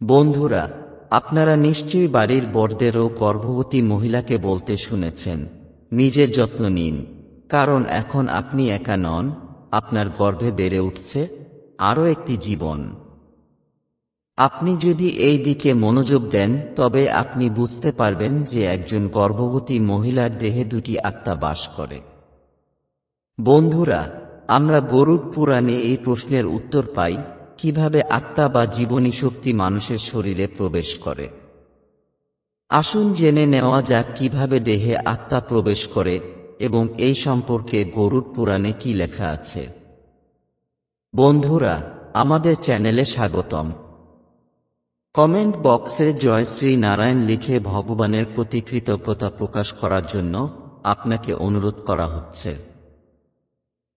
বন্ধুরা, আপনারা নিশ্চয়ই বাড়ির বড়দের ও গর্ভবতী মহিলাকে বলতে শুনেছেন, নিজের যত্ন নিন, কারণ এখন আপনি একা নন, আপনার গর্ভে বেড়ে উঠছে আরও একটি জীবন। আপনি যদি এই দিকে মনোযোগ দেন তবে আপনি বুঝতে পারবেন যে একজন গর্ভবতী মহিলার দেহে দুটি আত্মা বাস করে। বন্ধুরা, আমরা গরুড় পুরাণে এই প্রশ্নের উত্তর পাই, কিভাবে আত্মা বা জীবনী শক্তি মানুষের শরীরে প্রবেশ করে। আসুন জেনে নেওয়া যাক কিভাবে দেহে আত্মা প্রবেশ করে এবং এই সম্পর্কে গরুড় পুরাণে কি লেখা আছে। বন্ধুরা, আমাদের চ্যানেলে স্বাগতম। কমেন্ট বক্সে জয় শ্রী নারায়ণ লিখে ভগবানের প্রতি কৃতজ্ঞতা প্রকাশ করার জন্য আপনাকে অনুরোধ করা হচ্ছে।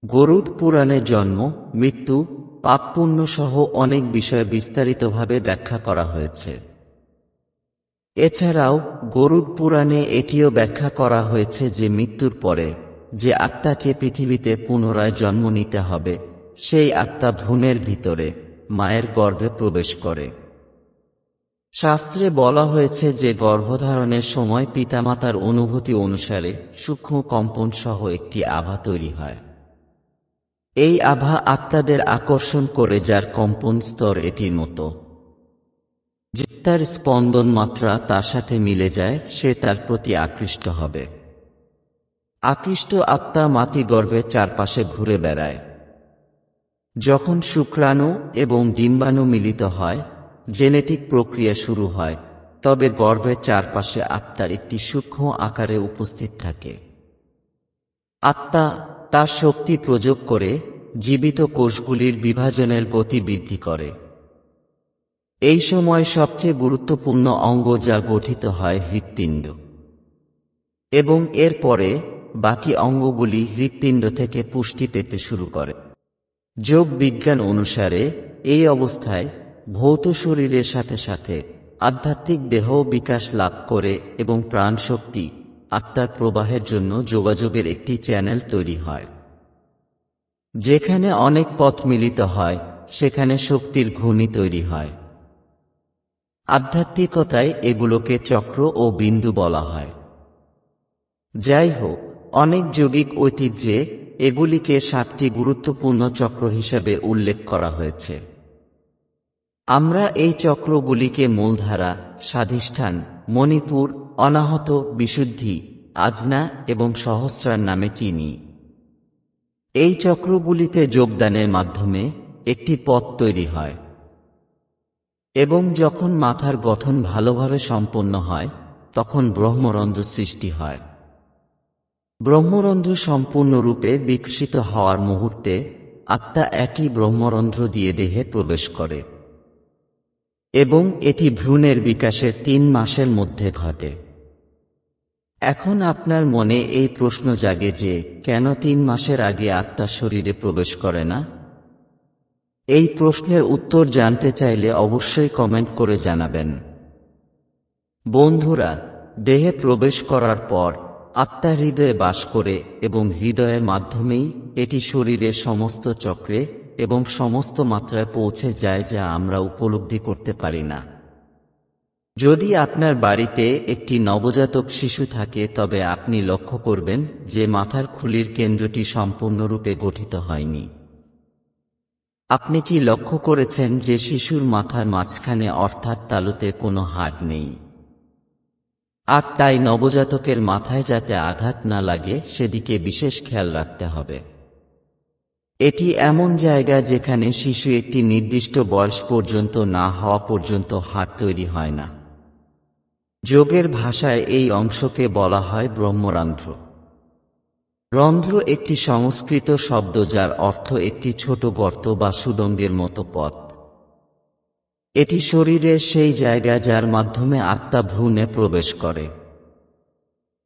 গরুড় পুরাণে জন্ম, মৃত্যু, পাপ পুণ্য সহ অনেক বিষয় বিস্তারিতভাবে ব্যাখ্যা করা হয়েছে। এছাড়াও গরুড় পুরাণে এটিও ব্যাখ্যা করা হয়েছে যে মৃত্যুর পরে যে আত্মাকে পৃথিবীতে পুনরায় জন্ম নিতে হবে, সেই আত্মা ভ্রূণের ভিতরে মায়ের গর্ভে প্রবেশ করে। শাস্ত্রে বলা হয়েছে যে গর্ভধারণের সময় পিতামাতার অনুভূতি অনুসারে সূক্ষ্ম কম্পন সহ একটি আভা তৈরি হয়। এই আভা আত্মাদের আকর্ষণ করে, যার কম্পন স্তর এটির মতো যে তার স্পন্দন মাত্রা তার সাথে মিলে যায়, সে তার প্রতি আকৃষ্ট হবে। আকৃষ্ট আত্মা মাতৃগর্ভের চারপাশে ঘুরে বেড়ায়। যখন শুক্রাণু এবং ডিম্বাণু মিলিত হয়, জেনেটিক প্রক্রিয়া শুরু হয়, তবে গর্ভের চারপাশে আত্মার একটি সূক্ষ্ম আকারে উপস্থিত থাকে। আত্মা তার শক্তি প্রয়োগ করে জীবিত কোষগুলির বিভাজনের গতি বৃদ্ধি করে। এই সময় সবচেয়ে গুরুত্বপূর্ণ অঙ্গ যা গঠিত হয় হৃৎপিণ্ড, এবং এর পরে বাকি অঙ্গগুলি হৃৎপিণ্ড থেকে পুষ্টি পেতে শুরু করে। যোগ বিজ্ঞান অনুসারে এই অবস্থায় ভৌত শরীরের সাথে সাথে আধ্যাত্মিক দেহ বিকাশ লাভ করে এবং প্রাণশক্তি আত্মার প্রবাহের জন্য যোগাযোগের একটি চ্যানেল তৈরি হয়। যেখানে অনেক পথ মিলিত হয়, সেখানে শক্তির ঘূর্ণি তৈরি হয়। আধ্যাত্মিকতায় এগুলোকে চক্র ও বিন্দু বলা হয়। যাই হোক, অনেক যোগিক ঐতিহ্যে এগুলিকে 7টি গুরুত্বপূর্ণ চক্র হিসেবে উল্লেখ করা হয়েছে। আমরা এই চক্রগুলিকে মূলধারা, স্বাধিষ্ঠান, মণিপুর, অনাহত, বিশুদ্ধি, আজনা এবং সহস্রার নামে চিনি। এই চক্রগুলিতে যোগদানের মাধ্যমে একটি পথ তৈরি হয়, এবং যখন মাথার গঠন ভালোভাবে সম্পন্ন হয় তখন ব্রহ্মরন্ধ্র সৃষ্টি হয়। ব্রহ্মরন্ধ্র সম্পূর্ণরূপে বিকশিত হওয়ার মুহূর্তে আত্মা একই ব্রহ্মরন্ধ্র দিয়ে দেহে প্রবেশ করে, এবং এটি ভ্রূণের বিকাশের 3 মাসের মধ্যে ঘটে। এখন আপনার মনে এই প্রশ্ন জাগে যে কেন 3 মাসের আগে আত্মা শরীরে প্রবেশ করে না? এই প্রশ্নের উত্তর জানতে চাইলে অবশ্যই কমেন্ট করে জানাবেন। বন্ধুরা, দেহে প্রবেশ করার পর আত্মা হৃদয়ে বাস করে এবং হৃদয়ের মাধ্যমেই এটি শরীরের সমস্ত চক্রে এবং সমস্ত মাত্রায় পৌঁছে যায়, যা আমরা উপলব্ধি করতে পারি না। যদি আপনার বাড়িতে একটি নবজাতক শিশু থাকে তবে আপনি লক্ষ্য করবেন যে মাথার খুলির কেন্দ্রটি সম্পূর্ণরূপে গঠিত হয়নি। আপনি কি লক্ষ্য করেছেন যে শিশুর মাথার মাঝখানে অর্থাৎ তালুতে কোনো হাড় নেই? আর তাই নবজাতকের মাথায় যাতে আঘাত না লাগে সেদিকে বিশেষ খেয়াল রাখতে হবে। এটি এমন জায়গা যেখানে শিশু একটি নির্দিষ্ট বয়স পর্যন্ত না হওয়া পর্যন্ত হাড় তৈরি হয় না। যোগের ভাষায় এই অংশকে বলা হয় ব্রহ্মরন্ধ্র। রন্ধ্র একটি সংস্কৃত শব্দ যার অর্থ একটি ছোট গর্ত বা সুড়ঙ্গের মতো পথ। এটি শরীরের সেই জায়গা যার মাধ্যমে আত্মা ভ্রূণে প্রবেশ করে।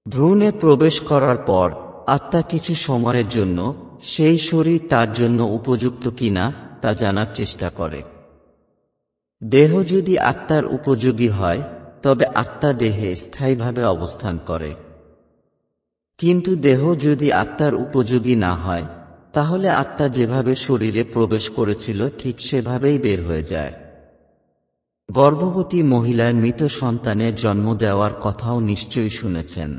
ভ্রূণে প্রবেশ করার পর আত্মা কিছু সময়ের জন্য সেই শরীর তার জন্য উপযুক্ত কিনা তা জানার চেষ্টা করে। দেহ যদি আত্মার উপযোগী হয় তবে আত্মা দেহে স্থায়ীভাবে অবস্থান করে, কিন্তু দেহ যদি আত্মার উপযোগী না হয় তাহলে আত্মা যেভাবে শরীরে প্রবেশ করেছিল ঠিক সেভাবেই বের হয়ে যায়। গর্ভবতী মহিলার মৃত সন্তানের জন্ম দেওয়ার কথাও নিশ্চয়ই শুনেছেন।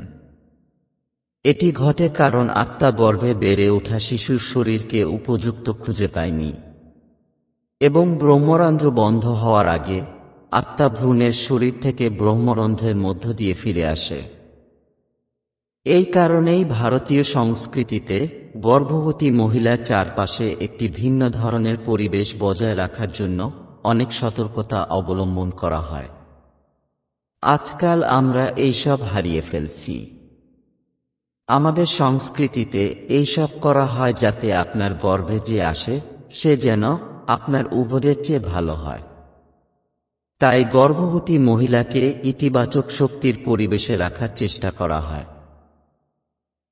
এটি ঘটে কারণ আত্মা গর্ভে বেড়ে ওঠা শিশুর শরীরকে উপযুক্ত খুঁজে পায়নি এবং ব্রহ্মরন্ধ্র বন্ধ হওয়ার আগে আত্মা ভ্রূণের শরীর থেকে ব্রহ্মরন্ধ্রের মধ্য দিয়ে ফিরে আসে। এই কারণেই ভারতীয় সংস্কৃতিতে গর্ভবতী মহিলার চারপাশে একটি ভিন্ন ধরনের পরিবেশ বজায় রাখার জন্য অনেক সতর্কতা অবলম্বন করা হয়। আজকাল আমরা এইসব হারিয়ে ফেলছি। আমাদের সংস্কৃতিতে এইসব করা হয় যাতে আপনার গর্ভে যে আসে সে যেন আপনার উভয়ের চেয়ে ভালো হয়। তাই গর্ভবতী মহিলাকে ইতিবাচক শক্তির পরিবেশে রাখার চেষ্টা করা হয়।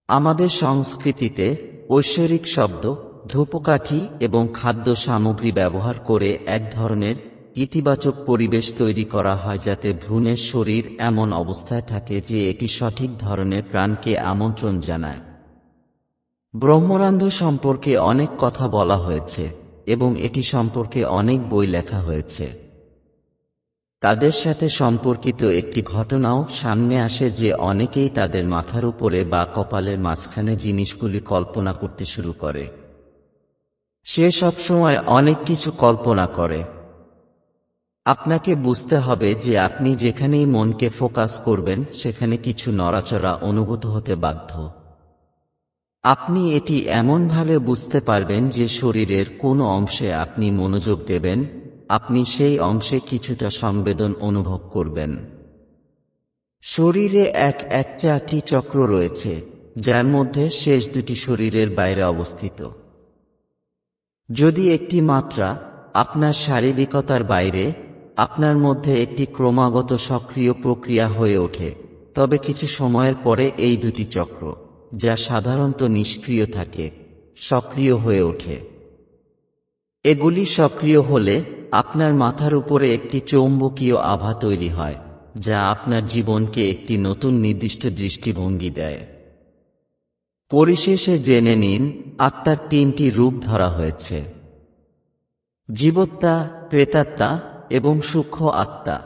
আমাদের সংস্কৃতিতে ঐশ্বরিক শব্দ, ধূপকাঠি এবং খাদ্য সামগ্রী ব্যবহার করে এক ধরনের ইতিবাচক পরিবেশ তৈরি করা হয় যাতে ভ্রূণের শরীর এমন অবস্থায় থাকে যে এটি সঠিক ধরনের প্রাণকে আমন্ত্রণ জানায়। ব্রহ্মরন্ধ্র সম্পর্কে অনেক কথা বলা হয়েছে এবং এটি সম্পর্কে অনেক বই লেখা হয়েছে। তাদের সাথে সম্পর্কিত একটি ঘটনাও সামনে আসে যে অনেকেই তাদের মাথার উপরে বা কপালের মাঝখানে জিনিসগুলি কল্পনা করতে শুরু করে। সে সবসময় অনেক কিছু কল্পনা করে। আপনাকে বুঝতে হবে যে আপনি যেখানেই মনকে ফোকাস করবেন সেখানে কিছু নড়াচড়া অনুভূত হতে বাধ্য। আপনি এটি এমনভাবে বুঝতে পারবেন যে শরীরের কোনো অংশে আপনি মনোযোগ দেবেন, আপনি সেই অংশে কিছুটা সংবেদন অনুভব করবেন। শরীরে এক চারটি চক্র রয়েছে, যার মধ্যে শেষ দুটি শরীরের বাইরে অবস্থিত। যদি একটি মাত্রা আপনার শারীরিকতার বাইরে, আপনার মধ্যে একটি ক্রমাগত সক্রিয় প্রক্রিয়া হয়ে ওঠে, তবে কিছু সময়ের পরে এই দুটি চক্র, যা সাধারণত নিষ্ক্রিয় থাকে, সক্রিয় হয়ে ওঠে। এগুলি সক্রিয় হলে আপনার মাথার উপরে একটি চৌম্বকীয় আভা তৈরি হয়, যা আপনার জীবনকে একটি নতুন নির্দিষ্ট দৃষ্টিভঙ্গি দেয়। পরিশেষে জেনে নিন, আত্মার তিনটি রূপ ধরা হয়েছে: জীবাত্মা, প্রেতাত্মা এবং সূক্ষ্ম আত্মা।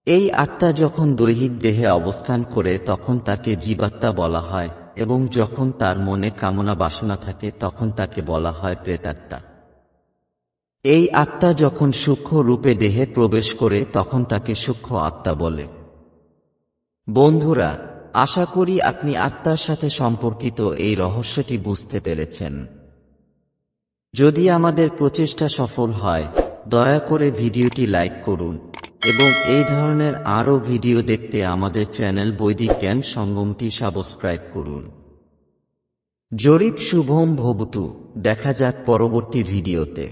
এই আত্মা যখন দৈহিক দেহে অবস্থান করে তখন তাকে জীবাত্মা বলা হয় এবং যখন তার মনে কামনা বাসনা থাকে তখন তাকে বলা হয় প্রেতাত্মা। এই আত্মা যখন সূক্ষ্ম রূপে দেহে প্রবেশ করে তখন তাকে সূক্ষ্ম আত্মা বলে। বন্ধুরা, আশা করি আপনি আত্মার সাথে সম্পর্কিত এই রহস্যটি বুঝতে পেরেছেন। যদি আমাদের প্রচেষ্টা সফল হয়, দয়া করে ভিডিওটি লাইক করুন এবং এই ধরনের আরও ভিডিও দেখতে আমাদের চ্যানেল বৈদিক জ্ঞান সঙ্গমটি সাবস্ক্রাইব করুন। জরিপ শুভম ভবতু। দেখা যাক পরবর্তী ভিডিওতে।